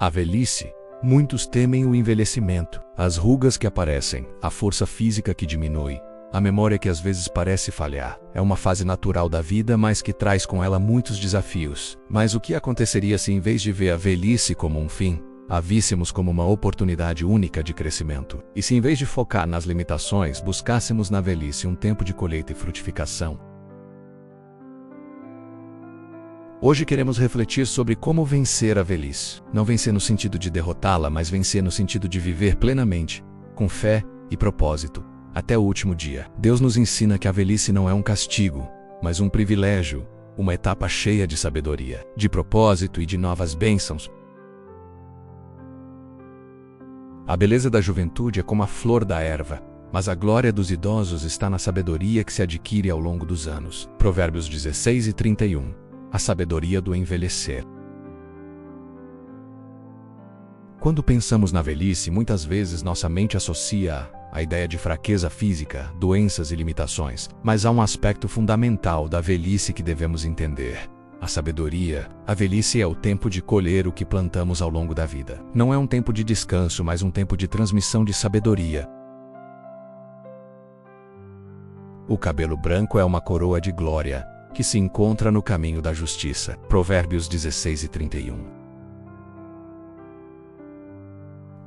A velhice. Muitos temem o envelhecimento, as rugas que aparecem, a força física que diminui, a memória que às vezes parece falhar. É uma fase natural da vida, mas que traz com ela muitos desafios. Mas o que aconteceria se, em vez de ver a velhice como um fim, a víssemos como uma oportunidade única de crescimento? E se, em vez de focar nas limitações, buscássemos na velhice um tempo de colheita e frutificação? Hoje queremos refletir sobre como vencer a velhice. Não vencer no sentido de derrotá-la, mas vencer no sentido de viver plenamente, com fé e propósito, até o último dia. Deus nos ensina que a velhice não é um castigo, mas um privilégio, uma etapa cheia de sabedoria, de propósito e de novas bênçãos. A beleza da juventude é como a flor da erva, mas a glória dos idosos está na sabedoria que se adquire ao longo dos anos. Provérbios 16:31. A sabedoria do envelhecer. Quando pensamos na velhice, muitas vezes nossa mente associa a ideia de fraqueza física, doenças e limitações. Mas há um aspecto fundamental da velhice que devemos entender: a sabedoria. A velhice é o tempo de colher o que plantamos ao longo da vida. Não é um tempo de descanso, mas um tempo de transmissão de sabedoria. O cabelo branco é uma coroa de glória, que se encontra no caminho da justiça. Provérbios 16:31.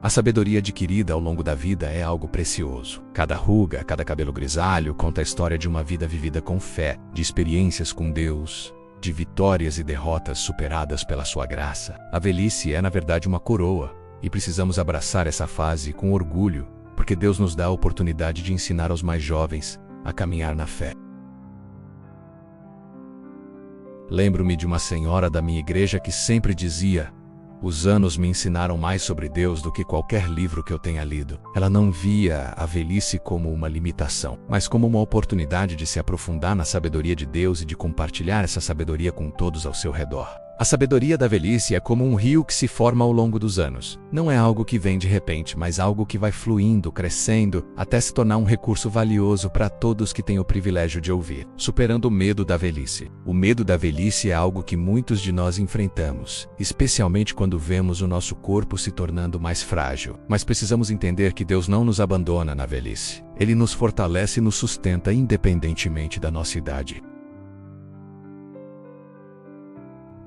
A sabedoria adquirida ao longo da vida é algo precioso. Cada ruga, cada cabelo grisalho conta a história de uma vida vivida com fé, de experiências com Deus, de vitórias e derrotas superadas pela sua graça. A velhice é, na verdade, uma coroa, e precisamos abraçar essa fase com orgulho, porque Deus nos dá a oportunidade de ensinar aos mais jovens a caminhar na fé. Lembro-me de uma senhora da minha igreja que sempre dizia: os anos me ensinaram mais sobre Deus do que qualquer livro que eu tenha lido. Ela não via a velhice como uma limitação, mas como uma oportunidade de se aprofundar na sabedoria de Deus e de compartilhar essa sabedoria com todos ao seu redor. A sabedoria da velhice é como um rio que se forma ao longo dos anos. Não é algo que vem de repente, mas algo que vai fluindo, crescendo, até se tornar um recurso valioso para todos que têm o privilégio de ouvir. Superando o medo da velhice. O medo da velhice é algo que muitos de nós enfrentamos, especialmente quando vemos o nosso corpo se tornando mais frágil. Mas precisamos entender que Deus não nos abandona na velhice. Ele nos fortalece e nos sustenta independentemente da nossa idade.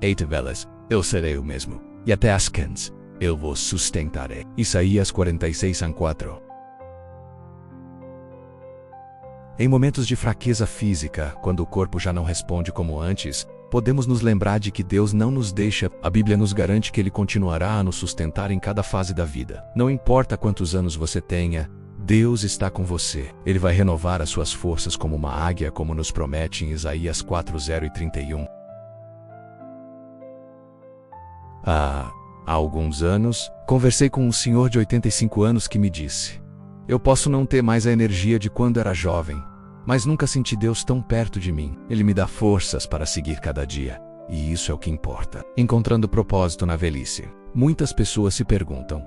Eita velas, eu serei o mesmo, e até as cães, eu vos sustentarei. Isaías 46:4. Em momentos de fraqueza física, quando o corpo já não responde como antes, podemos nos lembrar de que Deus não nos deixa. A Bíblia nos garante que Ele continuará a nos sustentar em cada fase da vida. Não importa quantos anos você tenha, Deus está com você. Ele vai renovar as suas forças como uma águia, como nos promete em Isaías 4:0-31. Há alguns anos, conversei com um senhor de 85 anos que me disse: eu posso não ter mais a energia de quando era jovem, mas nunca senti Deus tão perto de mim. Ele me dá forças para seguir cada dia, e isso é o que importa. Encontrando propósito na velhice. Muitas pessoas se perguntam: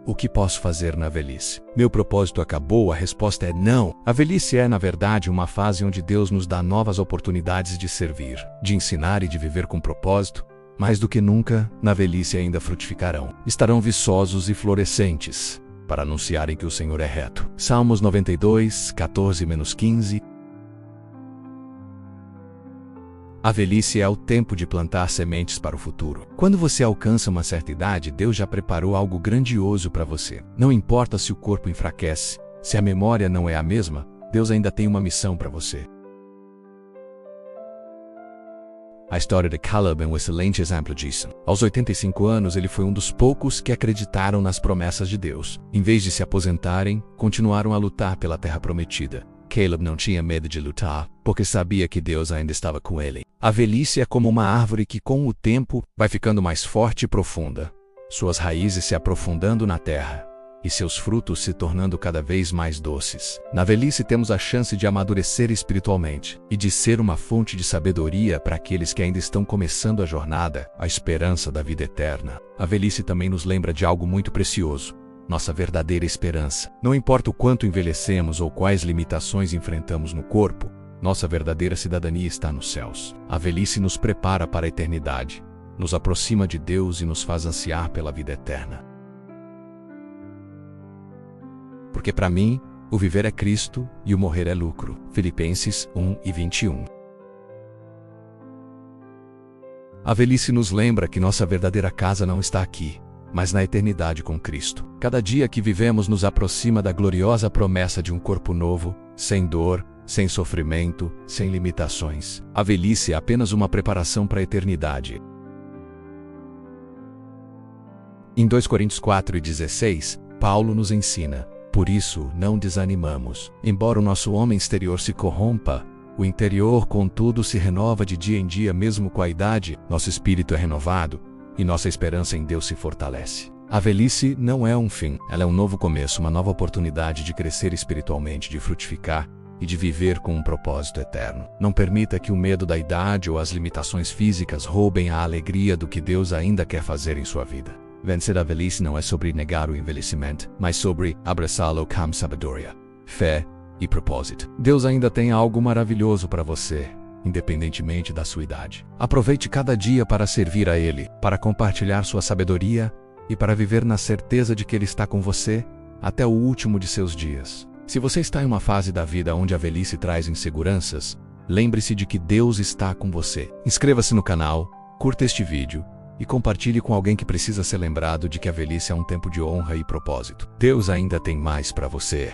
o que posso fazer na velhice? Meu propósito acabou? A resposta é não. A velhice é, na verdade, uma fase onde Deus nos dá novas oportunidades de servir, de ensinar e de viver com propósito. Mais do que nunca, na velhice ainda frutificarão. Estarão viçosos e florescentes, para anunciarem que o Senhor é reto. Salmos 92:14-15. A velhice é o tempo de plantar sementes para o futuro. Quando você alcança uma certa idade, Deus já preparou algo grandioso para você. Não importa se o corpo enfraquece, se a memória não é a mesma, Deus ainda tem uma missão para você. A história de Caleb é um excelente exemplo disso. Aos 85 anos, ele foi um dos poucos que acreditaram nas promessas de Deus. Em vez de se aposentarem, continuaram a lutar pela terra prometida. Caleb não tinha medo de lutar, porque sabia que Deus ainda estava com ele. A velhice é como uma árvore que, com o tempo, vai ficando mais forte e profunda, suas raízes se aprofundando na terra, e seus frutos se tornando cada vez mais doces. Na velhice temos a chance de amadurecer espiritualmente e de ser uma fonte de sabedoria para aqueles que ainda estão começando a jornada, a esperança da vida eterna. A velhice também nos lembra de algo muito precioso: nossa verdadeira esperança. Não importa o quanto envelhecemos ou quais limitações enfrentamos no corpo, nossa verdadeira cidadania está nos céus. A velhice nos prepara para a eternidade, nos aproxima de Deus e nos faz ansiar pela vida eterna. Porque para mim, o viver é Cristo e o morrer é lucro. Filipenses 1:21. A velhice nos lembra que nossa verdadeira casa não está aqui, mas na eternidade com Cristo. Cada dia que vivemos nos aproxima da gloriosa promessa de um corpo novo, sem dor, sem sofrimento, sem limitações. A velhice é apenas uma preparação para a eternidade. Em 2 Coríntios 4:16, Paulo nos ensina: por isso, não desanimamos. Embora o nosso homem exterior se corrompa, o interior, contudo, se renova de dia em dia. Mesmo com a idade, nosso espírito é renovado e nossa esperança em Deus se fortalece. A velhice não é um fim, ela é um novo começo, uma nova oportunidade de crescer espiritualmente, de frutificar e de viver com um propósito eterno. Não permita que o medo da idade ou as limitações físicas roubem a alegria do que Deus ainda quer fazer em sua vida. Vencer a velhice não é sobre negar o envelhecimento, mas sobre abraçá-lo com sabedoria, fé e propósito. Deus ainda tem algo maravilhoso para você, independentemente da sua idade. Aproveite cada dia para servir a Ele, para compartilhar sua sabedoria e para viver na certeza de que Ele está com você até o último de seus dias. Se você está em uma fase da vida onde a velhice traz inseguranças, lembre-se de que Deus está com você. Inscreva-se no canal, curta este vídeo e compartilhe com alguém que precisa ser lembrado de que a velhice é um tempo de honra e propósito. Deus ainda tem mais para você.